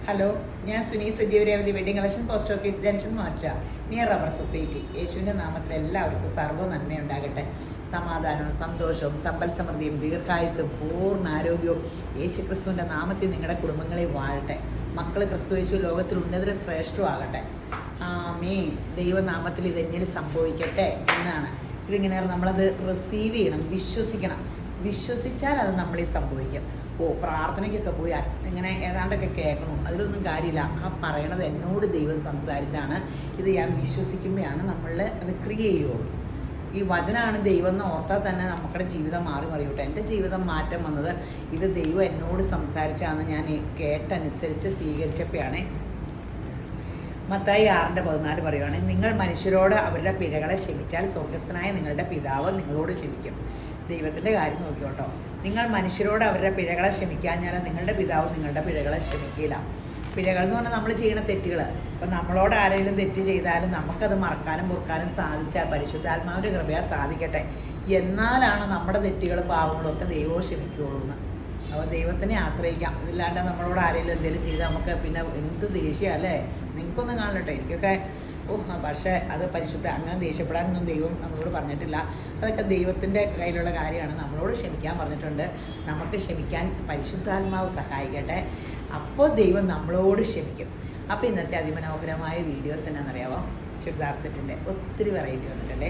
Hello, ഞാൻ Suni Sajeev Revathi wedding collection, post office junction, മാറ്റ near rubber society. യേശുവിൻ്റെ നാമത്തിൽ എല്ലാവർക്കും സർവ്വ നന്മയുണ്ടാകട്ടെ. സമാധാനവും സന്തോഷവും സമ്പൽ സമൃദ്ധിയും ദീർഘായുസും പൂർണ്ണ ആരോഗ്യവും യേശു ക്രിസ്തുവിൻ്റെ നാമത്തിൽ നിങ്ങളുടെ കുടുംബങ്ങളെ വാഴട്ടെ. മക്കൾ ക്രിസ്തു യേശു ലോകത്തിൽ ഉന്നതര ശ്രേഷ്ഠമാകട്ടെ. ആമേൻ. ദൈവനാമത്തിൽ ഇതെങ്ങനെ സംഭവിക്കട്ടെ എന്നാണ്. ഇതിങ്ങനെ നമ്മളത് റിസീവ് ചെയ്യണം, വിശ്വസിക്കണം. വിശ്വസിച്ചാൽ അത് നമ്മളിൽ സംഭവിക്കും. പ്രാർത്ഥനയ്ക്കൊക്കെ പോയി ഇങ്ങനെ ഏതാണ്ടൊക്കെ കേൾക്കണം, അതിലൊന്നും കാര്യമില്ല. ആ പറയണത് എന്നോട് ദൈവം സംസാരിച്ചാണ്. ഇത് ഞാൻ വിശ്വസിക്കുമ്പോഴാണ് നമ്മൾ അത് ക്രിയ ചെയ്യുള്ളൂ. ഈ വചനമാണ് ദൈവം എന്ന് ഓർത്താൽ തന്നെ നമ്മുടെ ജീവിതം മാറി മറിയൂട്ടെ. എൻ്റെ ജീവിതം മാറ്റം വന്നത് ഇത് ദൈവം എന്നോട് സംസാരിച്ചാണ് ഞാൻ കേട്ടനുസരിച്ച് സ്വീകരിച്ചപ്പോഴാണ്. മത്തായി 6:14 പറയുവാണ്, നിങ്ങൾ മനുഷ്യരോട് അവരുടെ പിഴകളെ ക്ഷമിച്ചാൽ സ്വർഗ്ഗസ്ഥനായ നിങ്ങളുടെ പിതാവ് നിങ്ങളോട് ക്ഷമിക്കും. ദൈവത്തിൻ്റെ കാര്യം നോക്കിയോട്ടോ. നിങ്ങൾ മനുഷ്യരോട് അവരുടെ പിഴകളെ ക്ഷമിക്കാഞ്ഞാൽ നിങ്ങളുടെ പിതാവ് നിങ്ങളുടെ പിഴകളെ ക്ഷമിക്കില്ല. പിഴകൾ എന്ന് പറഞ്ഞാൽ നമ്മൾ ചെയ്യുന്ന തെറ്റുകൾ. ഇപ്പം നമ്മളോട് ആരെങ്കിലും തെറ്റ് ചെയ്താലും നമുക്കത് മറക്കാനും പൊറുക്കാനും സാധിച്ചാൽ പരിശുദ്ധാത്മാവിൻ്റെ കൃപയാൽ സാധിക്കട്ടെ. എന്നാലാണ് നമ്മുടെ തെറ്റുകളും പാവങ്ങളും ഒക്കെ ദൈവവും ക്ഷമിക്കുകയുള്ളൂ എന്ന്. അപ്പോൾ ദൈവത്തിനെ ആശ്രയിക്കാം. ഇതില്ലാണ്ട് നമ്മളോട് ആരെങ്കിലും എന്തെങ്കിലും ചെയ്താൽ നമുക്ക് പിന്നെ എന്ത് ദേഷ്യമല്ലേ. നിങ്ങൾക്കൊന്നും കാണില്ലട്ടോ, എനിക്കൊക്കെ പക്ഷേ അത് അങ്ങനെ ദേഷ്യപ്പെടാനൊന്നും ദൈവം നമ്മളോട് പറഞ്ഞിട്ടില്ല. അതൊക്കെ ദൈവത്തിൻ്റെ കയ്യിലുള്ള കാര്യമാണ്. നമ്മളോട് ക്ഷമിക്കാൻ പറഞ്ഞിട്ടുണ്ട്. നമുക്ക് ക്ഷമിക്കാൻ പരിശുദ്ധാത്മാവ് സഹായിക്കട്ടെ. അപ്പോൾ ദൈവം നമ്മളോട് ക്ഷമിക്കും. അപ്പോൾ ഇന്നത്തെ അതിമനോഹരമായ വീഡിയോസ് എന്നാണെന്നറിയാമോ? ചുരിദാർ സെറ്റിൻ്റെ ഒത്തിരി വെറൈറ്റി വന്നിട്ടുണ്ട്.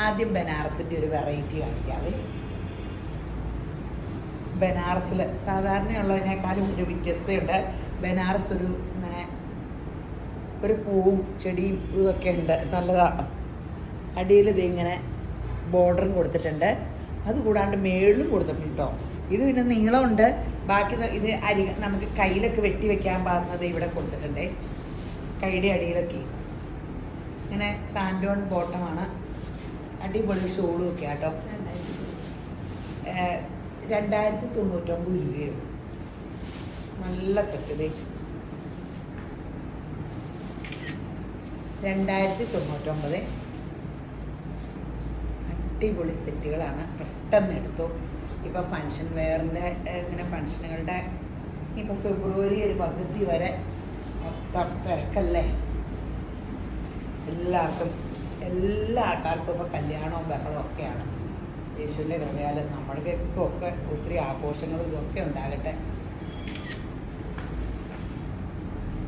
ആദ്യം ബനാറസിൻ്റെ ഒരു വെറൈറ്റി കാണിക്കാവേ. ബനാറസിൽ സാധാരണയുള്ളതിനേക്കാളും ഒരു വ്യത്യസ്തയുണ്ട്. ബനാറസ് ഇങ്ങനെ ഒരു പൂവും ചെടിയും ഇതൊക്കെ ഉണ്ട്, നല്ലതാണ്. അടിയിൽ ഇതിങ്ങനെ ബോർഡറും കൊടുത്തിട്ടുണ്ട്. അതുകൂടാണ്ട് മേളിലും കൊടുത്തിട്ടുണ്ട് കേട്ടോ. ഇത് പിന്നെ നീളമുണ്ട്. ബാക്കി ഇത് നമുക്ക് കയ്യിലൊക്കെ വെട്ടി വെക്കാൻ പാകുന്നത് ഇവിടെ കൊടുത്തിട്ടുണ്ട്. കൈയുടെ അടിയിലൊക്കെ ഇങ്ങനെ സാൻഡോൺ ബോട്ടമാണ്. അടിപൊളി ഷോളും ഒക്കെ കേട്ടോ. 2099 രൂപയോ. നല്ല സെറ്റ്. 2099. അടിപൊളി സെറ്റുകളാണ്. പെട്ടെന്ന് എടുത്തു. ഇപ്പോൾ ഫങ്ഷൻ വെയറിൻ്റെ ഇങ്ങനെ ഫങ്ഷനുകളുടെ ഇപ്പോൾ ഫെബ്രുവരി ഒരു പകുതി വരെ മൊത്തം തിരക്കല്ലേ. എല്ലാ ആൾക്കാർക്കും ഇപ്പോൾ കല്യാണവും ബഹളവും ഒക്കെയാണ്. യേശുവിൻ്റെ കൃപയാൽ നമ്മൾക്കൊക്കെ ഒത്തിരി ആഘോഷങ്ങളും ഇതൊക്കെ ഉണ്ടാകട്ടെ.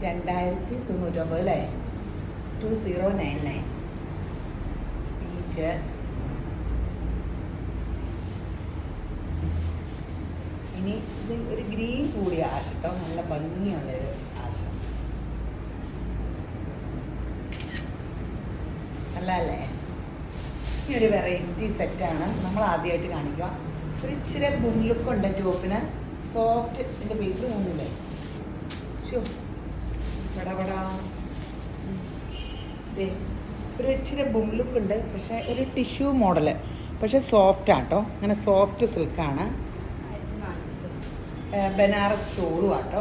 2099 അല്ലേ? 2099 പീച്ച്. ഇനി ഇത് ഒരു ഗ്രീൻ കൂടിയ ആശ കേട്ടോ. നല്ല ഭംഗിയുള്ളൊരു ആശ. നല്ലതല്ലേ? ഈ ഒരു വെറൈറ്റി സെറ്റാണ് നമ്മൾ ആദ്യമായിട്ട് കാണിക്കുക. ഒരു ഇച്ചിരി ബുള്ളുക്കുണ്ട് ടോപ്പിന്. സോഫ്റ്റ്. ഇതിൻ്റെ വെയിറ്റ് തോന്നില്ലേ? പടപടാ. ഒരു ഇച്ചിരി ബും ലുക്ക് ഉണ്ട്. പക്ഷേ ഒരു ടിഷ്യൂ മോഡല്. പക്ഷേ സോഫ്റ്റാണ് കേട്ടോ. അങ്ങനെ സോഫ്റ്റ് സിൽക്കാണ്. ബനാറസ് ഷോളും ആട്ടോ.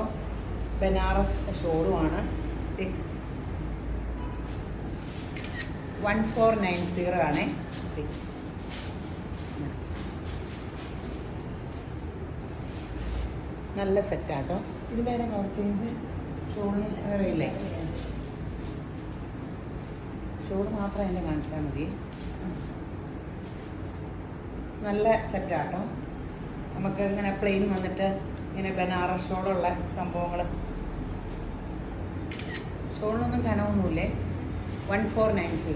ബനാറസ് ഷോളുമാണ്. 1490 ആണ്. നല്ല സെറ്റാട്ടോ. ഇത് വേറെ കളർ ചേഞ്ച് ഷോളിന് വേറെ ഇല്ലേ? ഷോള് മാത്രം എന്നെ കാണിച്ചാൽ മതി. നല്ല സെറ്റാട്ടോ. നമുക്ക് ഇങ്ങനെ പ്ലെയിൻ വന്നിട്ട് ഇങ്ങനെ ബനാറസ് ഷോളുള്ള സംഭവങ്ങൾ. ഷോളിനൊന്നും കനമൊന്നുമില്ലേ. 1490.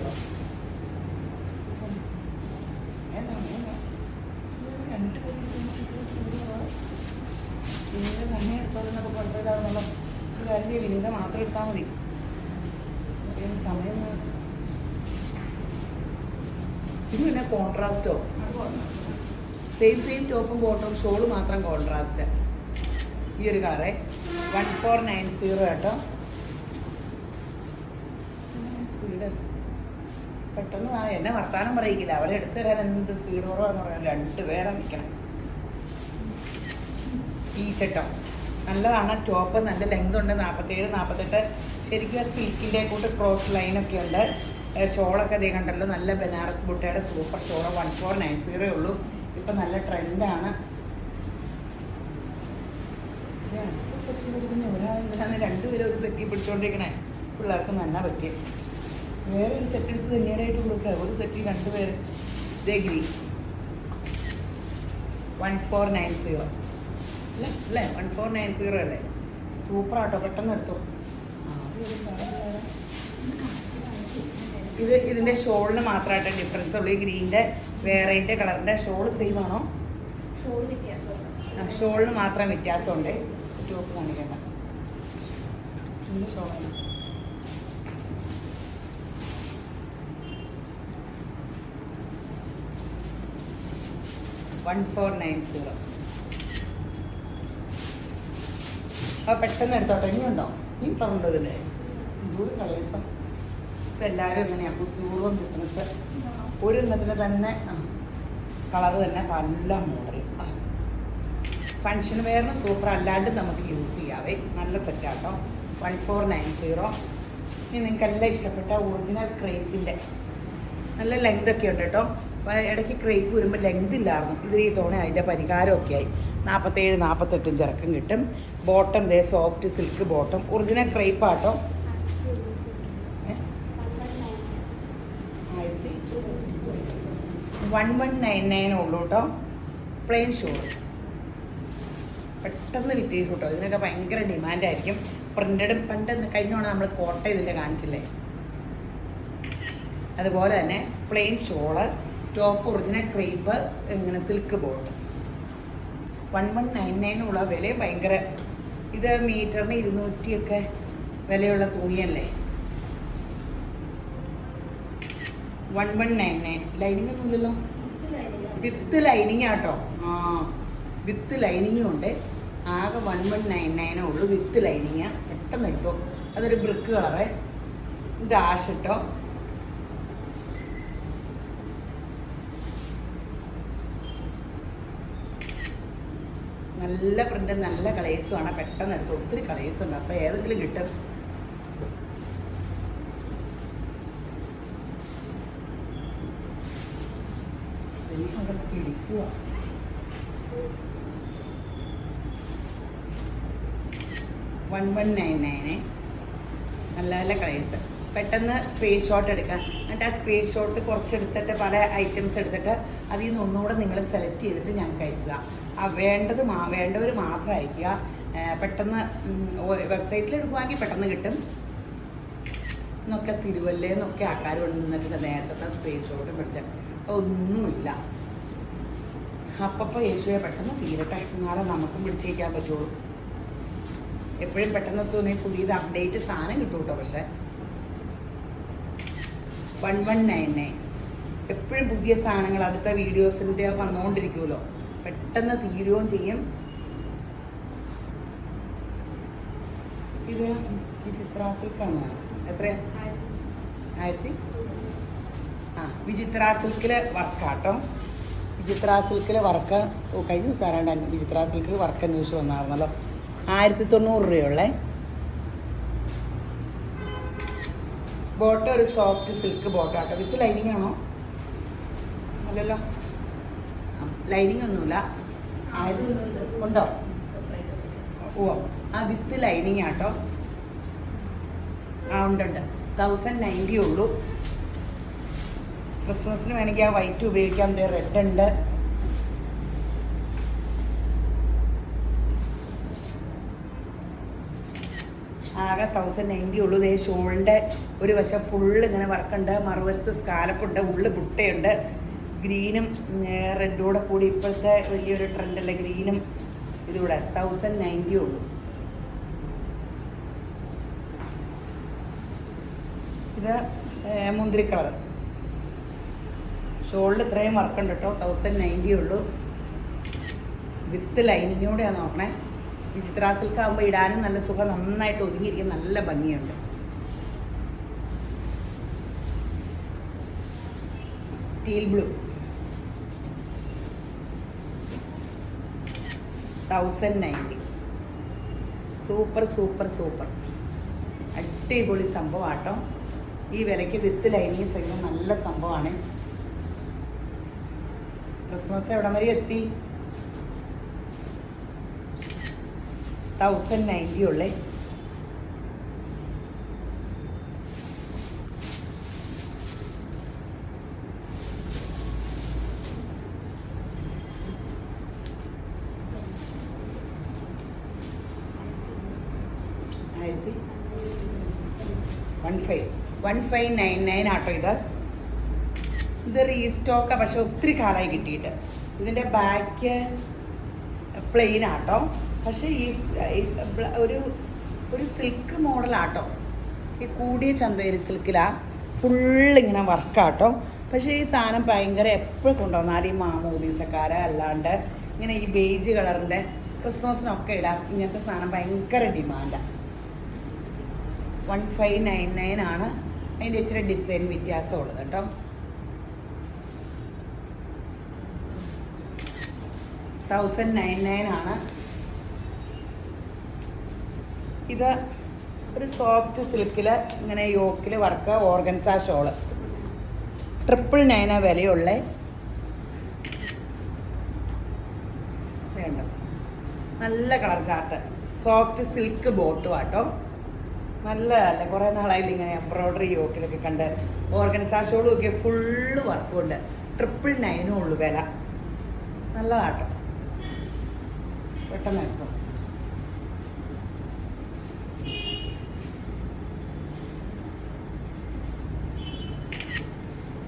ഇതിൻ്റെ തന്നെ എടുത്തോളെന്നൊക്കെ കുഴപ്പമില്ലാന്നുള്ള ഒരു കാര്യം ചെയ്യും. ഇതിൻ്റെ മാത്രം എടുത്താൽ മതി. സമയം ഇത് പിന്നെ കോൺട്രാസ്റ്റോ. സെയിം ടോപ്പും ബോട്ടവും ഷോള് മാത്രം കോൺട്രാസ്റ്റ്. ഈ ഒരു കളറേ 1490 കേട്ടോ. സ്പീഡ് പെട്ടെന്ന് എന്നെ വർത്താനം പറയിക്കില്ല. അവരെ എടുത്തു തരാൻ എന്ത് സ്പീഡ് കുറവാന്ന് പറയാൻ 2 പേരെ നിൽക്കണം. ഈ ചട്ടം നല്ലതാണ്. ടോപ്പ് നല്ല ലെങ്ത് ഉണ്ട്. 47, 48. ശരിക്കും ആ സിൽക്കിൻ്റെ കൂട്ട് ക്രോസ് ലൈനൊക്കെ ഉണ്ട്. ഷോളൊക്കെ അതേ കണ്ടല്ലോ. നല്ല ബനാറസ് ബുട്ടയുടെ സൂപ്പർ ഷോള്. 1490 ഉള്ളൂ. ഇപ്പം നല്ല ട്രെൻഡാണ്. പിടിക്കുന്ന ഒരാളെന്തിനാണ് രണ്ടുപേരും ഒരു സെറ്റിൽ പിടിച്ചോണ്ടിരിക്കണേ? പിള്ളേർക്ക് നന്നാ പറ്റിയ വേറെ ഒരു സെറ്റ് എടുത്ത് തന്നെയായിട്ട് കൊടുക്കുക. ഒരു സെറ്റിൽ രണ്ടുപേര്. ഇതേ ഗ്രീൻ 1490 അല്ലേ അല്ലേ 1490 അല്ലേ? സൂപ്പറാട്ടോ, പെട്ടെന്ന് എടുത്തോ. ഇതിൻ്റെ ഷോളിന് മാത്രമായിട്ട് ഡിഫറൻസ് ഉള്ളൂ. ഈ ഗ്രീനിൻ്റെ വേറെൻ്റെ കളറിൻ്റെ ഷോൾ സെയിം ആണോ? ഷോളിന് മാത്രം വ്യത്യാസമുണ്ട്. ടോപ്പ് കാണിക്കണ്ട. ഷോളാണ് 1490. അപ്പോൾ പെട്ടെന്ന് എടുത്തോട്ടെ. ഇനിയുണ്ടോ? ഈ കളറുണ്ടോ ഇതിൻ്റെ? ഇതൊരു കളേഴ്സാ. ഇപ്പം എല്ലാവരും എങ്ങനെയാണ് ബുദ്ധിപൂർവ്വം ബിസിനസ്. ഒരു എണ്ണത്തിന് തന്നെ കളറ് തന്നെ നല്ല മോഡൽ. ഫങ്ഷൻ വെയറിന് സൂപ്പർ, അല്ലാണ്ട് നമുക്ക് യൂസ് ചെയ്യാവേ. നല്ല സെറ്റാട്ടോ. 1490. ഇനി നിങ്ങൾക്ക് എല്ലാം ഇഷ്ടപ്പെട്ട ഒറിജിനൽ ക്രേപ്പിൻ്റെ നല്ല ലെങ്ത് ഒക്കെ ഉണ്ട് കേട്ടോ. ഇടയ്ക്ക് ക്രേപ്പ് വരുമ്പോൾ ലെങ്ത് ഇല്ലായിരുന്നു. ഇത് ഈ തോണി അതിൻ്റെ പരിഹാരമൊക്കെ ആയി. 47 48 ഇറക്കം കിട്ടും. ബോട്ടം ദേ സോഫ്റ്റ് സിൽക്ക് ബോട്ടം, ഒറിജിനൽ ക്രേപ്പാട്ടോ. 1199 ഉള്ളൂ കേട്ടോ. പ്ലെയിൻ ഷോൾ പെട്ടെന്ന് വിറ്റ് ചെയ്യും കേട്ടോ. ഇതിനൊക്കെ ഭയങ്കര ഡിമാൻഡായിരിക്കും. പ്രിൻ്റഡും പണ്ട് കഴിഞ്ഞോണം നമ്മൾ കോട്ട ഇതിൻ്റെ കാണിച്ചില്ലേ, അതുപോലെ തന്നെ plain shawl, top original crepe, ഇങ്ങനെ സിൽക്ക് ബോട്ട്. 1199 ഉള്ള വില ഭയങ്കര. ഇത് മീറ്ററിന് 200 ഒക്കെ വിലയുള്ള തുണിയല്ലേ. 1199. ലൈനിങ് ഒന്നുമില്ലല്ലോ. വിത്ത് ലൈനിങ് ആട്ടോ. വിത്ത് ലൈനിങ്ങും ഉണ്ട്. ആകെ 1199 ഉള്ളൂ വിത്ത് ലൈനിങ്. പെട്ടെന്ന് എടുത്തോ. അതൊരു ബ്രിക്ക് കളറ്. ഇത് ആഷ് ഇട്ടോ. നല്ല പ്രിൻ്റ്, നല്ല കളേഴ്സും ആണ്. പെട്ടെന്ന് എടുത്തു. ഒത്തിരി കളേഴ്സ് ഉണ്ട്. അപ്പോൾ ഏതെങ്കിലും കിട്ടും. പിടിക്കുക. 1199. നല്ല നല്ല കളേഴ്സ്. പെട്ടെന്ന് സ്ക്രീൻഷോട്ട് എടുക്കുക. എന്നിട്ട് ആ സ്ക്രീൻഷോട്ട് കുറച്ചെടുത്തിട്ട് പല ഐറ്റംസ് എടുത്തിട്ട് അതിൽ നിന്ന് ഒന്നുകൂടെ നിങ്ങൾ സെലക്ട് ചെയ്തിട്ട് ഞങ്ങൾക്ക് അയക്കുക. വേണ്ടവർ മാത്രം അയക്കുക. പെട്ടെന്ന് വെബ്സൈറ്റിൽ എടുക്കുവാണെങ്കിൽ പെട്ടെന്ന് കിട്ടും. എന്നൊക്കെ തിരുവല്ലേന്നൊക്കെ ആൾക്കാർ നിന്നിട്ട് നേരത്തെ സ്ക്രീൻഷോട്ട് പിടിച്ച ഒന്നുമില്ല. അപ്പോൾ യേശുവെ പെട്ടെന്ന് തീരട്ടെ, എന്നാലും നമുക്കും പിടിച്ചേക്കാൻ പറ്റുള്ളൂ. എപ്പോഴും പെട്ടെന്ന് തോന്നി പുതിയത് അപ്ഡേറ്റ് സാധനം കിട്ടും കേട്ടോ. പക്ഷേ 1199 എപ്പോഴും പുതിയ സാധനങ്ങൾ അടുത്ത വീഡിയോസിൻ്റെ വന്നുകൊണ്ടിരിക്കുമല്ലോ. പെട്ടെന്ന് തീരുകയും ചെയ്യും. ഇത് വിചിത്ര സിൽക്കാണ്. എത്രയാ? 1000. വിചിത്ര സിൽക്കിൽ വർക്കാട്ടോ. വിചിത്ര സിൽക്കിൽ വർക്ക് കഴിഞ്ഞ ദിവസമാരാണ്ട് വിചിത്ര സിൽക്കിൽ വർക്ക് അന്വേഷിച്ച് വന്നായിരുന്നല്ലോ. 1090 രൂപയുള്ളേ. ബോട്ടം ഒരു സോഫ്റ്റ് സിൽക്ക് ബോട്ടാട്ടോ. വിത്ത് ലൈനിങ് ആണോ? അല്ലല്ലോ, ലൈനിങ് ഒന്നുമില്ല. ഉണ്ടോ? വിത്ത് ലൈനിങ് ആട്ടോ. ഉണ്ട്. 1090 ഉള്ളൂ. ക്രിസ്മസിന് വേണമെങ്കിൽ ആ വൈറ്റ് ഉപയോഗിക്കാം. റെഡ് ഉണ്ട്. ആകെ 1090 ഉള്ളൂ. ഇതേ ഷോളിൻ്റെ ഒരു വശം ഫുള്ള് ഇങ്ങനെ വർക്കുണ്ട്. മറുവശത്ത് സ്കാലപ്പുണ്ട്. ഉള്ളു ബുട്ടയുണ്ട്. ഗ്രീനും റെഡൂടെ കൂടി ഇപ്പോഴത്തെ വലിയൊരു ട്രെൻഡല്ലേ ഗ്രീനും ഇതുകൂടെ. 1090 ഉള്ളൂ. ഇത് മുന്തിരി കളർ. ഷോളിൽ ഇത്രയും വർക്കുണ്ട് കേട്ടോ. 1090 ഉള്ളൂ. വിത്ത് ലൈനിങ്ങോടെയാണ് നോക്കണേ. വിചിത്ര സിൽക്ക് ആകുമ്പോൾ ഇടാനും നല്ല സുഖം, നന്നായിട്ട് ഒതുങ്ങിയിരിക്കും, നല്ല ഭംഗിയുണ്ട്. Teal blue 1090. Super super super അടിപൊളി സംഭവമാട്ടോ. ഈ വിലയ്ക്ക് വിത്ത് ലൈനിങ് സഹിതം നല്ല സംഭവമാണ്. ക്രിസ്മസ് എവിടം വരെ എത്തി? 1090 ഉള്ളേ. ആയിരത്തി 1599 ആട്ടോ ഇത് റീസ്റ്റോക്കാണ്. പക്ഷെ ഒത്തിരി കാലമായി കിട്ടിയിട്ട്. ഇതിൻ്റെ ബാക്ക് പ്ലെയിൻ ആട്ടോ. പക്ഷേ ഈ ഒരു സിൽക്ക് മോഡലാട്ടോ. ഈ കൂടിയ ചന്തേരി സിൽക്കിലാണ് ഫുള്ളിങ്ങനെ വർക്കാട്ടോ. പക്ഷേ ഈ സാധനം ഭയങ്കര എപ്പോഴും കൊണ്ടുവന്നാൽ ഈ മാമോദീസക്കാരെ അല്ലാണ്ട് ഇങ്ങനെ ഈ ബേജ് കളറിൻ്റെ ക്രിസ്മസിനൊക്കെ ഇടാം. ഇങ്ങനത്തെ സാധനം ഭയങ്കര ഡിമാൻഡാണ്. 1599 ആണ്. അതിൻ്റെ ഇച്ചിരി ഡിസൈൻ വ്യത്യാസമുള്ളത് കേട്ടോ. $1099 ആണ്. ഇത് ഒരു സോഫ്റ്റ് സിൽക്കിൽ ഇങ്ങനെ യോക്കിൽ വർക്ക് ഓർഗൻസ ഷോള്. 999 വിലയുള്ള വേണ്ട. നല്ല കളർ ചാർട്ട്. സോഫ്റ്റ് സിൽക്ക് ബോട്ടും ആട്ടോ. നല്ലതല്ലേ. കുറേ നാളായില്ല ഇങ്ങനെ എംബ്രോയ്ഡറി യോക്കിലൊക്കെ കണ്ട്. ഓർഗൻസ ഷോളും ഒക്കെ ഫുള്ള് വർക്കും ഉണ്ട്. 999 ഉള്ളു വില. നല്ലതാട്ടോ. പെട്ടെന്ന് എടുത്തു.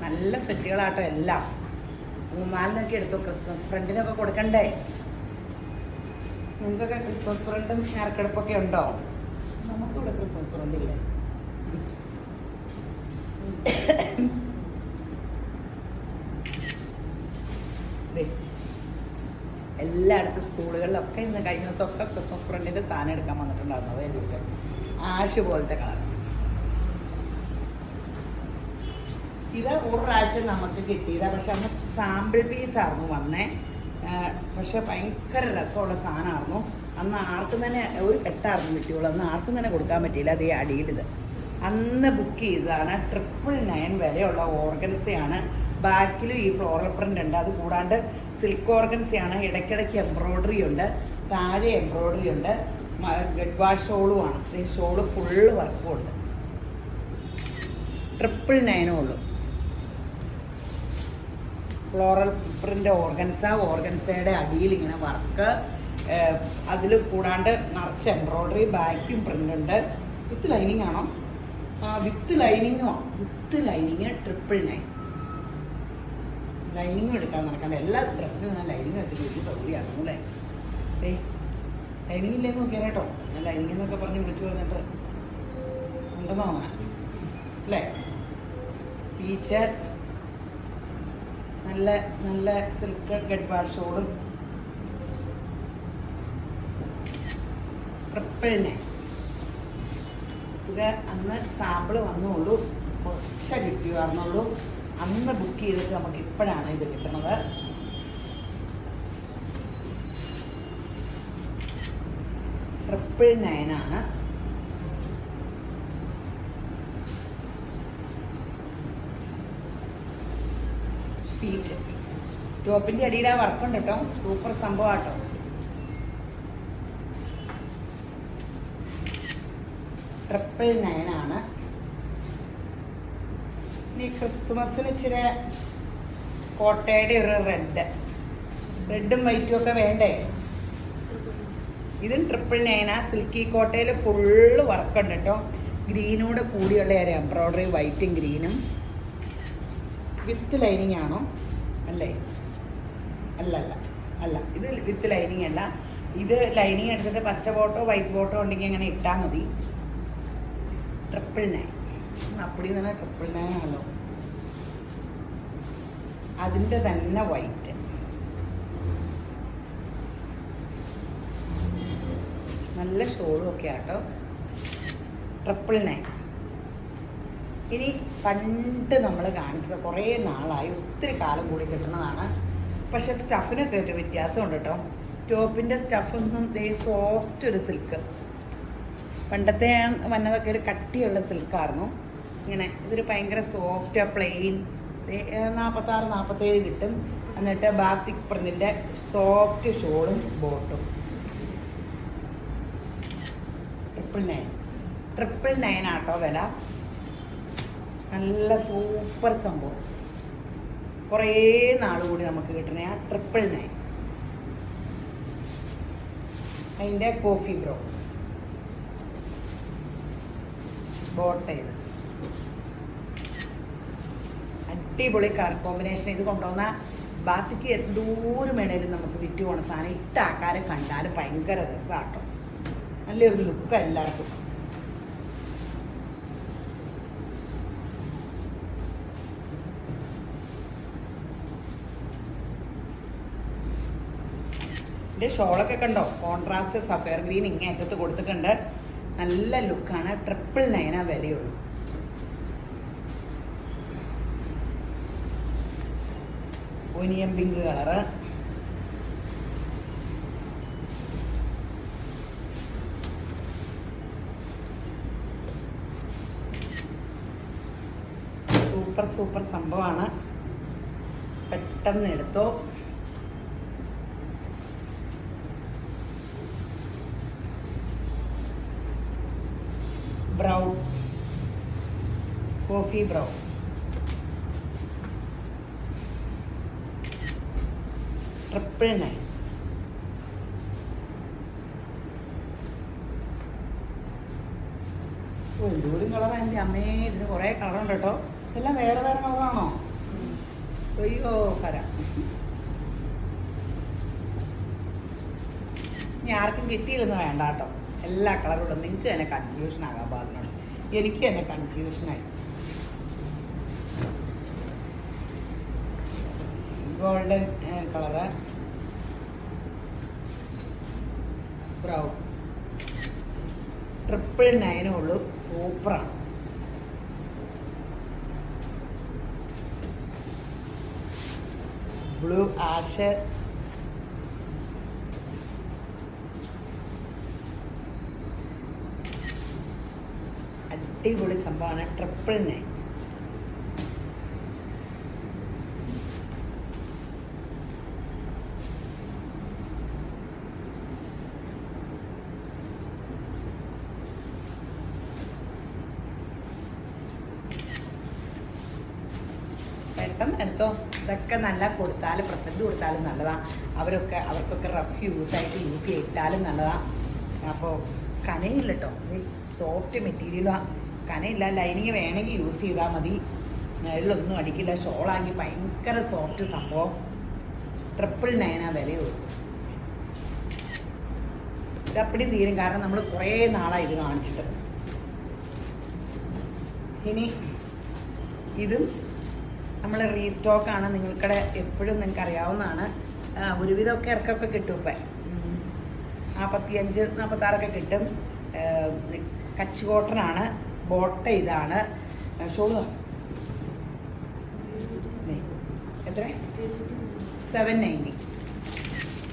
നല്ല സെറ്റുകളാട്ടോ എല്ലാം. 3-4 എടുത്തു. ക്രിസ്മസ് ഫ്രണ്ടിനൊക്കെ കൊടുക്കണ്ടേ? നിങ്ങൾക്കൊക്കെ ക്രിസ്മസ് ഫ്രണ്ടും ഞാറക്കെടുപ്പൊക്കെ ഉണ്ടോ? നമുക്കിവിടെ ക്രിസ്മസ് ഫ്രണ്ടില്ലേ. എല്ലായിടത്തും സ്കൂളുകളിലൊക്കെ ഇന്ന് കഴിഞ്ഞ ദിവസമൊക്കെ ക്രിസ്മസ് ഫ്രണ്ടിൻ്റെ സാധനം എടുക്കാൻ വന്നിട്ടുണ്ടായിരുന്നു. അതേ ചോദിച്ചാൽ ആഷ് പോലത്തെ കളർ. ഇത് ഒരു പ്രാവശ്യം നമുക്ക് കിട്ടിയതാണ്. പക്ഷെ അന്ന് സാമ്പിൾ പീസായിരുന്നു വന്നേ. പക്ഷെ ഭയങ്കര രസമുള്ള സാധനമായിരുന്നു. അന്ന് ആർക്കും തന്നെ ഒരു കെട്ടായിരുന്നു കിട്ടിയുള്ളൂ. അന്ന് ആർക്കും തന്നെ കൊടുക്കാൻ പറ്റിയില്ല. അതേ അടിയിലിത് അന്ന് ബുക്ക് ചെയ്തതാണ്. 999 വിലയുള്ള ഓർഗൻസയാണ്. ബാക്കിലും ഈ ഫ്ലോറൽ പ്രിൻ്റ് ഉണ്ട്. അത് കൂടാണ്ട് സിൽക്ക് ഓർഗൻസയാണ്. ഇടയ്ക്കിടയ്ക്ക് എംബ്രോയ്ഡറി ഉണ്ട്. താഴെ എംബ്രോയ്ഡറി ഉണ്ട്. ഗഡ് വാഷ് ഷോളുമാണ്. ഈ ഷോള് ഫുള്ള് വർക്കും ഉണ്ട്. 999 ഉള്ളൂ. ഫ്ലോറൽ പ്രിൻ്റ് ഓർഗൻസയുടെ അടിയിൽ ഇങ്ങനെ വർക്ക്. അതിൽ കൂടാണ്ട് നിറച്ച് എംബ്രോയ്ഡറി. ബാക്കും പ്രിൻ്റ് ഉണ്ട്. വിത്ത് ലൈനിങ് ആണോ? വിത്ത് ലൈനിങ്ങോ? With lining 999. ലൈനിങ്ങും എടുക്കാൻ നടക്കണ്ട. എല്ലാ ഡ്രസ്സിനും ഞാൻ ലൈനിങ് വെച്ചിട്ട് വലിയ സൗകര്യമായിരുന്നു അല്ലേ? ലൈനിങ് ഇല്ലേന്ന് നോക്കിയാൽ കേട്ടോ. ഞാൻ ലൈനിങ് എന്നൊക്കെ പറഞ്ഞ് വിളിച്ചു പറഞ്ഞിട്ട് ഉണ്ടെന്ന് തോന്നാൻ അല്ലേ? പീച്ച് നല്ല നല്ല സിൽക്ക് ഗഡ് വാഷ് ഷോളും 999. ഇത് അന്ന് സാമ്പിൾ വന്നുള്ളൂ. കുറച്ച് കിട്ടിയായിരുന്നുള്ളൂ. അന്ന് ബുക്ക് ചെയ്തിട്ട് നമുക്ക് ഇപ്പോഴാണ് ഇത് കിട്ടുന്നത്. $999 പീച്ച്. ടോപ്പിൻ്റെ അടിയിൽ ആ വർക്കുണ്ട് കേട്ടോ. സൂപ്പർ സംഭവമാട്ടോ. $999. ഇനി ക്രിസ്തുമസിന് ഇച്ചിരി കോട്ടയുടെ ഒരു റെഡും വൈറ്റും ഒക്കെ വേണ്ടേ? ഇതും 999. സിൽക്കി കോട്ടയിൽ ഫുള്ള് വർക്കുണ്ട് കേട്ടോ. ഗ്രീനോട് കൂടിയുള്ള ഒരു എംബ്രോയ്ഡറി വൈറ്റും ഗ്രീനും. വിത്ത് ലൈനിങ് ആണോ? അല്ലേ? അല്ല ഇത് വിത്ത് ലൈനിങ് അല്ല. ഇത് ലൈനിങ് എടുത്തിട്ട് പച്ച ബോട്ടോ വൈറ്റ് ബോട്ടോ ഉണ്ടെങ്കിൽ അങ്ങനെ ഇട്ടാൽ മതി. 999. അപ്പടി തന്നെ 999 ആണല്ലോ. അതിൻ്റെ തന്നെ വൈറ്റ്. നല്ല ഷോളും ഒക്കെ ആട്ടോ. 999. ഇനി പണ്ട് നമ്മൾ കാണിച്ചത് കുറേ നാളായി, ഒത്തിരി കാലം കൂടി കിട്ടുന്നതാണ്. പക്ഷെ സ്റ്റഫിനൊക്കെ ഒരു വ്യത്യാസമുണ്ട് കേട്ടോ. ടോപ്പിൻ്റെ സ്റ്റഫൊന്നും സോഫ്റ്റ് ഒരു സിൽക്ക്. പണ്ടത്തെ വന്നതൊക്കെ ഒരു കട്ടിയുള്ള സിൽക്കായിരുന്നു. ഇങ്ങനെ ഇതൊരു ഭയങ്കര സോഫ്റ്റ് പ്ലെയിൻ 46-47 കിട്ടും. എന്നിട്ട് ബാത്തിക് പ്രിന്റിൻ്റെ സോഫ്റ്റ് ഷോളും ബോട്ടും. 999 ആട്ടോ വില. നല്ല സൂപ്പർ സംഭവം. കുറേ നാൾ കൂടി നമുക്ക് കിട്ടണേ ആ 999. അതിൻ്റെ കോഫി ബ്രോ ബോട്ട് ചെയ്ത് അടിപൊളി കളർ കോമ്പിനേഷൻ. ഇത് കൊണ്ടുവന്ന ബാത്തിക്ക് എന്തോരം വേണേലും നമുക്ക് വിറ്റ് പോണ സാധനം. ഇട്ട ആൾക്കാരെ കണ്ടാൽ ഭയങ്കര രസമാട്ടോ. നല്ലൊരു ലുക്ക് എല്ലാവർക്കും. ഇതിൻ്റെ ഷോളൊക്കെ കണ്ടോ, കോൺട്രാസ്റ്റ് സഫയർ ഗ്രീൻ ഇങ്ങനെ അറ്റത്ത് കൊടുത്തിട്ടുണ്ട്. നല്ല ലുക്കാണ്. 999 വിലയുള്ളൂ. ഒനിയൻ പിങ്ക് കളറ്, സൂപ്പർ സംഭവമാണ്. പെട്ടെന്ന് എടുത്തോ. Brown, coffee brown, triple 9. എന്തോരം കളറാണ് എൻ്റെ അമ്മേ. ഇതിന് കുറേ കളറുണ്ട് കേട്ടോ. എല്ലാം വേറെ വേറെ കളറാണോ? അയ്യോ കര. ഇനി ആർക്കും കിട്ടിയില്ലെന്ന് വേണ്ട കേട്ടോ. എല്ലാ കളറും നിങ്ങൾക്ക് തന്നെ കൺഫ്യൂഷൻ ആകാൻ പാടില്ല. എനിക്ക് തന്നെ കൺഫ്യൂഷനായി. ഗോൾഡൻ കളറ്, ബ്രൗൺ, 999 ഉള്ളൂ. സൂപ്പറാണ്. ബ്ലൂ ആഷ്, അടിപൊളി സംഭവമാണ്. 999. പെട്ടെന്ന് എടുത്തോ. ഇതൊക്കെ നല്ല കൊടുത്താൽ, പ്രസൻറ്റ് കൊടുത്താലും നല്ലതാണ്. അവർക്കൊക്കെ റഫ് യൂസായിട്ട് യൂസ് ചെയ്താലും നല്ലതാണ്. അപ്പോൾ കനയില്ല കേട്ടോ. സോഫ്റ്റ് മെറ്റീരിയലാണ്. കനയില്ല. ലൈനിങ് വേണമെങ്കിൽ യൂസ് ചെയ്താൽ മതി. നെല്ലൊന്നും അടിക്കില്ല. ഷോളാണെങ്കിൽ ഭയങ്കര സോഫ്റ്റ് സംഭവം. 999 വിലയുള്ളൂ. ഇതപ്പടി തീരും. കാരണം നമ്മൾ കുറേ നാളായി ഇത് കാണിച്ചിട്ട്. ഇനി ഇതും നമ്മൾ റീസ്റ്റോക്കാണ്. നിങ്ങൾക്കിടെ എപ്പോഴും നിങ്ങൾക്ക് അറിയാവുന്നതാണ്. ഒരുവിധമൊക്കെ ഇറക്കൊക്കെ കിട്ടും. ഇപ്പം 45, 46 കിട്ടും. കച്ച് കോട്ടനാണ്. ബോട്ട ഇതാണ്. ഷോള് എത്ര? 790.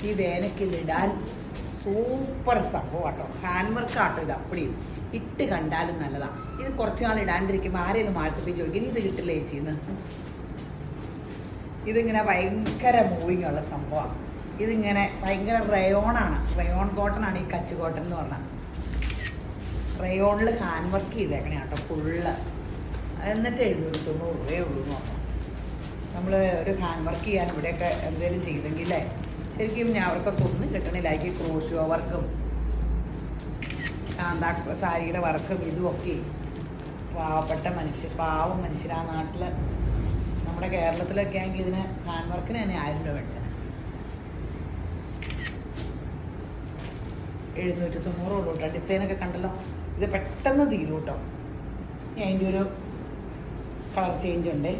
ഈ വേനയ്ക്ക് ഇതിടാൻ സൂപ്പർ സംഭവം കേട്ടോ. ഹാൻഡ് വർക്ക് ആട്ടോ. ഇത് അപ്പടിയും ഇട്ട് കണ്ടാലും നല്ലതാണ്. ഇത് കുറച്ച് നാൾ ഇടാണ്ടിരിക്കുമ്പോൾ ആരെങ്കിലും വാട്സപ്പിൽ ചോദിക്കും ഇത് കിട്ടില്ലേ ചേച്ചിന്ന്. ഇതിങ്ങനെ ഭയങ്കര മൂവിങ് ഉള്ള സംഭവമാണ്. ഇതിങ്ങനെ ഭയങ്കര റയോണാണ്. റയോൺ കോട്ടനാണ് ഈ കച്ച് കോട്ടൺ എന്ന് പറഞ്ഞാൽ. റയോണിൽ ഹാൻഡ് വർക്ക് ചെയ്തേക്കണേ കേട്ടോ ഫുള്ള്. എന്നിട്ട് 790 രൂപയേ ഉള്ളൂ എന്ന് പറഞ്ഞു. നമ്മൾ ഒരു ഹാൻഡ് വർക്ക് ചെയ്യാൻ ഇവിടെയൊക്കെ എന്തെങ്കിലും ചെയ്തെങ്കിലേ ശരിക്കും ഞാൻ അവർക്കൊക്കെ ഒന്നും കിട്ടണില്ല. എനിക്ക് ക്രോഷോ വർക്കും കാന്താ സാരിയുടെ വർക്കും ഇതുമൊക്കെ പാവം മനുഷ്യർ ആ നാട്ടിൽ. നമ്മുടെ കേരളത്തിലൊക്കെ ആണെങ്കിൽ ഇതിന് ഹാൻഡ് വർക്കിന് തന്നെ 1000 രൂപ മേടിച്ചത്. 790 ഉള്ളൂ കേട്ടോ. ഡിസൈനൊക്കെ കണ്ടല്ലോ. ഇത് പെട്ടെന്ന് തീരും കേട്ടോ. അതിൻ്റെ ഒരു കളർ ചേഞ്ച് ഉണ്ട്.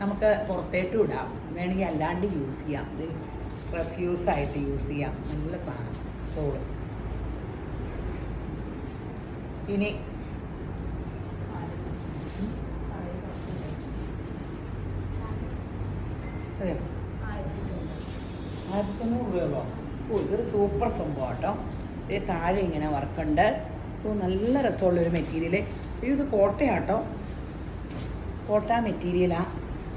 നമുക്ക് പുറത്തേട്ടും ഇടാം. വേണമെങ്കിൽ അല്ലാണ്ട് യൂസ് ചെയ്യാം. ഇത് റെഫ്യൂസായിട്ട് യൂസ് ചെയ്യാം. നല്ല സാധനം ഷോള്. ഇനി അതെ 1900 രൂപയുള്ളോ? ഓ ഇതൊരു സൂപ്പർ സംഭവം കേട്ടോ. ഇത് താഴെ ഇങ്ങനെ വർക്കുണ്ട്. ഓ നല്ല രസമുള്ളൊരു മെറ്റീരിയൽ. ഇത് കോട്ടയാട്ടോ. കോട്ട മെറ്റീരിയലാ.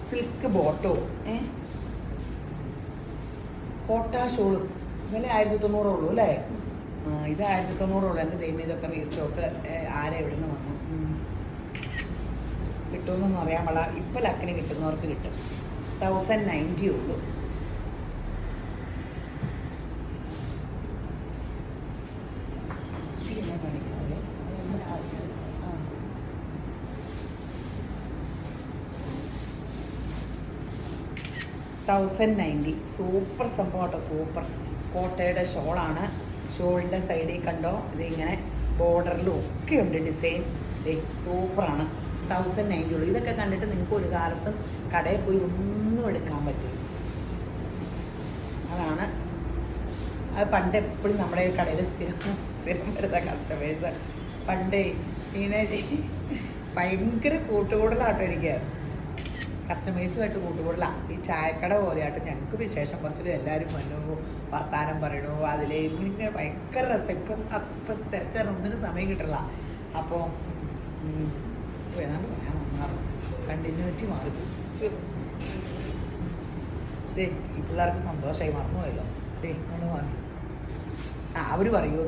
സിൽക്ക് ബോട്ടോ. കോട്ട ഷോളും വില 1900 ഉള്ളൂ അല്ലേ? ഇത് 1900 ഉള്ളൂ. എൻ്റെ ദൈവം ഇതൊക്കെ റീസ്റ്റോക്ക് ആരെ എവിടെ നിന്ന് വന്നു കിട്ടുമെന്നൊന്നും അറിയാൻ പാടില്ല. ഇപ്പം ലക്കിന് കിട്ടുന്നവർക്ക് കിട്ടും. 1090 ഉള്ളൂ. $1090 സൂപ്പർ സംഭവം കേട്ടോ, സൂപ്പർ. കോട്ടയുടെ ഷോളാണ്. ഷോളിൻ്റെ സൈഡിൽ കണ്ടോ ഇതിങ്ങനെ ബോർഡറിലും ഒക്കെ ഉണ്ട് ഡിസൈൻ. സൂപ്പറാണ്. 1090 ഉള്ളൂ. ഇതൊക്കെ കണ്ടിട്ട് നിങ്ങൾക്ക് ഒരു കാലത്തും കടയിൽ പോയി ഒന്നും എടുക്കാൻ പറ്റില്ല. അതാണ് അത്. പണ്ട് എപ്പോഴും നമ്മുടെ കടയിൽ സ്ഥിരം വരുന്ന കസ്റ്റമേഴ്സ് പണ്ടേ ഇങ്ങനെ ഭയങ്കര കൂട്ടുകൂടലാട്ടോ എനിക്ക്. കസ്റ്റമേഴ്സുമായിട്ട് കൂട്ടുകൂടലാണ്. ഈ ചായക്കട പോലെയായിട്ട് ഞങ്ങൾക്ക് വിശേഷം കുറച്ചിട്ട് എല്ലാവരും വന്നു വർത്താനം പറയണു. അതിലേ ഇങ്ങനെ ഭയങ്കര രസം. ഇപ്പം തിരക്ക് ഒന്നിനും സമയം കിട്ടില്ല. അപ്പോൾ ഏതാണ്ട് പറയാൻ വന്നാറുണ്ട്. കണ്ടിന്യൂറ്റി മാറി. ഈ പിള്ളേർക്ക് സന്തോഷമായി മറന്നുപോയല്ലോ. ഒന്ന് മതി. അവർ പറയൂ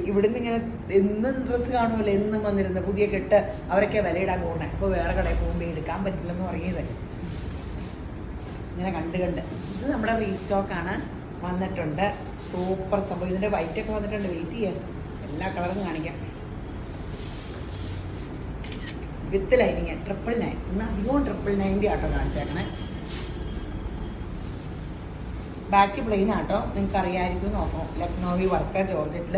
ഇവിടുന്ന് ഇങ്ങനെ എന്നും ഡ്രസ്സ് കാണുമല്ലോ, എന്നും വന്നിരുന്ന പുതിയ കെട്ട് അവരൊക്കെ വിലയിടാൻ പോകണേ. അപ്പോൾ വേറെ കടയിൽ പോകുമ്പോൾ എടുക്കാൻ പറ്റില്ലെന്ന് പറയുന്നത് ഇങ്ങനെ കണ്ട് ഇത് നമ്മുടെ റീസ്റ്റോക്കാണ്. വന്നിട്ടുണ്ട്. സൂപ്പർ സംഭവം. ഇതിൻ്റെ വൈറ്റൊക്കെ വന്നിട്ടുണ്ട്. വെയിറ്റ് ചെയ്യാം, എല്ലാ കളറും കാണിക്കാം. വിത്ത് ലൈനിങ് 999. ഇന്ന് അധികവും 990 ആട്ടോ കാണിച്ചേക്കണേ. ബാക്ക് പ്ലെയിൻ ആട്ടോ. നിങ്ങൾക്ക് അറിയാമായിരിക്കും. നോക്കാം, ലക്നോവി വർക്ക് ജോർജറ്റിൽ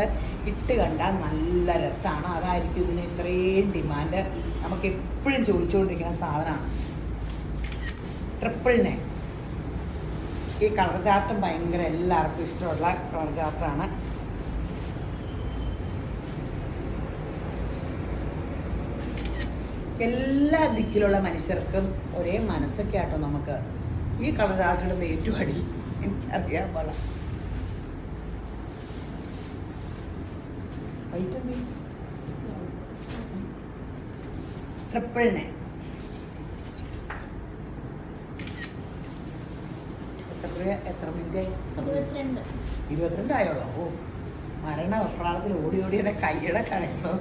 ഇട്ട് കണ്ടാൽ നല്ല രസമാണ്. അതായിരിക്കും ഇതിന് ഇത്രയും ഡിമാൻഡ്. നമുക്ക് എപ്പോഴും ചോദിച്ചുകൊണ്ടിരിക്കുന്ന സാധനമാണ്. 999. ഈ കളർ ചാർട്ടും ഭയങ്കര എല്ലാവർക്കും ഇഷ്ടമുള്ള കളർ ചാർട്ടാണ്. എല്ലാ ദിക്കിലുള്ള മനുഷ്യർക്കും ഒരേ മനസ്സൊക്കെ ആട്ടോ നമുക്ക്. ഈ കളർ ചാർട്ടിടുമ്പോൾ ഏറ്റവും അടി എനിക്കറിയാൻ പാടില്ല. വൈറ്റ് 999. എത്ര മിനിറ്റ്? 22 ആയോളോ? ഓ, മരണ വെപ്രാളത്തിൽ ഓടി ഓടിയുടെ കൈയുടെ കഴകളോ.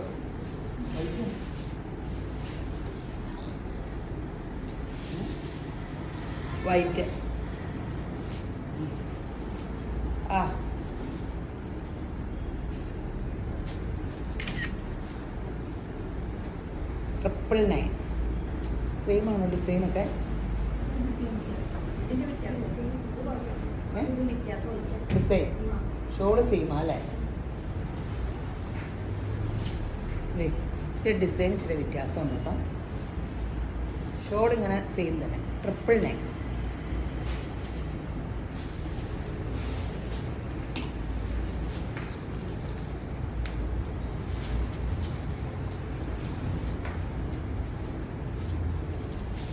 വൈറ്റ്. ആ, $999. സെയിം ആണോ ഡിസൈനൊക്കെ? ഡിസൈൻ ഷോള് സെയിമാ അല്ലേ? ഡിസൈൻ ഇച്ചിരി വ്യത്യാസമുണ്ട് കേട്ടോ. ഷോൾ ഇങ്ങനെ സെയിം തന്നെ. 999.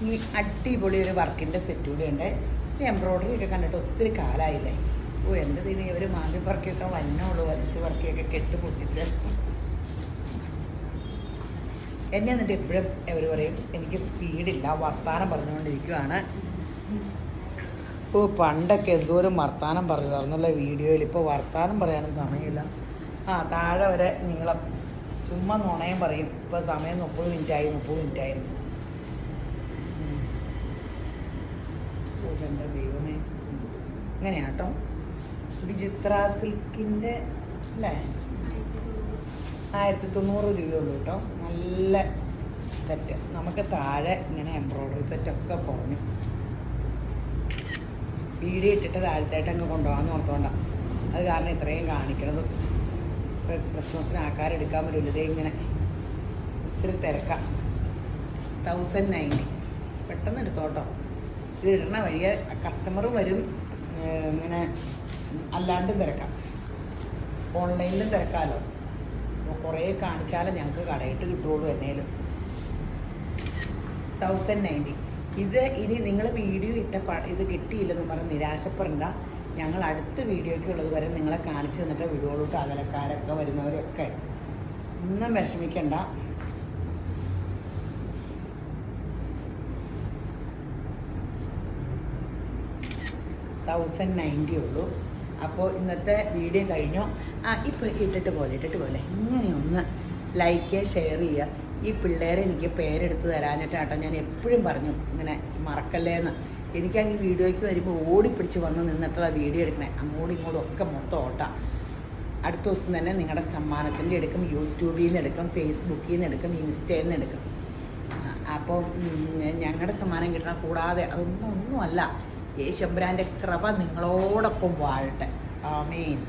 ഈ അടിപൊളി ഒരു വർക്കിൻ്റെ സെറ്റ് കൂടെ ഉണ്ട്. ഈ എംബ്രോയ്ഡറി ഒക്കെ കണ്ടിട്ട് ഒത്തിരി കാലമായില്ലേ. ഓ, എൻ്റെ ഇതിന് ഇവർ മാന്തി പറക്കിയൊക്കെ വന്നോളൂ, വലിച്ച് പറക്കിയൊക്കെ കെട്ട് പൊട്ടിച്ച്. എന്നെ എന്നിട്ട് എപ്പോഴും അവർ പറയും എനിക്ക് സ്പീഡില്ല, വർത്താനം പറഞ്ഞുകൊണ്ടിരിക്കുകയാണ്. ഇപ്പോൾ പണ്ടൊക്കെ എന്തോരം വർത്താനം പറയുമായിരുന്നുള്ള വീഡിയോയിൽ. ഇപ്പോൾ വർത്താനം പറയാനും സമയമില്ല. താഴെ വരെ നീളം ചുമ്മാ നുണയും പറയും. ഇപ്പോൾ സമയം 30 മിനിറ്റായിരുന്നു. എൻ്റെ ദൈവമേ, ഇങ്ങനെയാണ് കേട്ടോ. വിചിത്ര സിൽക്കിൻ്റെ അല്ലേ? 1900 രൂപയുള്ളൂ കേട്ടോ. നല്ല സെറ്റ്. നമുക്ക് താഴെ ഇങ്ങനെ എംബ്രോയ്ഡറി സെറ്റൊക്കെ കുറഞ്ഞു. വീഡിയോ ഇട്ടിട്ട് താഴത്തായിട്ട് അങ്ങ് കൊണ്ടുപോകാമെന്ന് ഓർത്തോണ്ടാണ്. അത് കാരണം ഇത്രയും കാണിക്കണത്. ഇപ്പോൾ ക്രിസ്മസിന് ആൾക്കാരെടുക്കാൻ പറ്റില്ല. ഇതേ ഇങ്ങനെ ഇത്തിരി തിരക്കാം. 1090. പെട്ടെന്ന് എടുത്തോട്ടോ. ഇത് ഇടണ വഴിയെ കസ്റ്റമറും വരും. ഇങ്ങനെ അല്ലാണ്ടും തിരക്കാം, ഓൺലൈനിലും തിരക്കാമല്ലോ. അപ്പോൾ കുറേ കാണിച്ചാലേ ഞങ്ങൾക്ക് കടയിട്ട് കിട്ടുള്ളൂ. എന്നേലും 1090. ഇത് ഇനി നിങ്ങൾ വീഡിയോ ഇട്ട ഇത് കിട്ടിയില്ലെന്ന് പറഞ്ഞ് നിരാശപ്പെടണ്ട. ഞങ്ങൾ അടുത്ത വീഡിയോയ്ക്ക് ഉള്ളത് വരെ നിങ്ങളെ കാണിച്ചു തന്നിട്ട് വീഡിയോയിലോട്ട് അകലക്കാരൊക്കെ വരുന്നവരൊക്കെ ഒന്നും വിഷമിക്കണ്ട. 1090 ഉള്ളൂ. അപ്പോൾ ഇന്നത്തെ വീഡിയോ കഴിഞ്ഞു. ഇപ്പോൾ ഇട്ടിട്ട് പോലെ ഇങ്ങനെയൊന്ന് ലൈക്ക് ഷെയർ ചെയ്യുക. ഈ പിള്ളേരെ എനിക്ക് പേരെടുത്ത് തരാഞ്ഞിട്ടാട്ടോ ഞാൻ എപ്പോഴും പറഞ്ഞു ഇങ്ങനെ മറക്കല്ലേന്ന്. എനിക്കങ്ങ് വീഡിയോയ്ക്ക് വരുമ്പോൾ ഓടിപ്പിടിച്ച് വന്ന് നിന്നിട്ടുള്ള വീഡിയോ എടുക്കണേ. അങ്ങോട്ടും ഇങ്ങോട്ടും ഒക്കെ മൊത്തം ഓട്ടാ. അടുത്ത ദിവസം തന്നെ നിങ്ങളുടെ സമ്മാനത്തിൻ്റെ എടുക്കും, യൂട്യൂബിൽ നിന്ന് എടുക്കും, ഫേസ്ബുക്കിൽ നിന്ന് എടുക്കും, ഇൻസ്റ്റയിൽ നിന്ന് എടുക്കും. അപ്പോൾ ഞങ്ങളുടെ സമ്മാനം കിട്ടണം. കൂടാതെ ഒന്നുമല്ല, യേശുബ്രാൻ്റെ കൃപ നിങ്ങളോടൊപ്പം വാഴട്ടെ. ആമേൻ.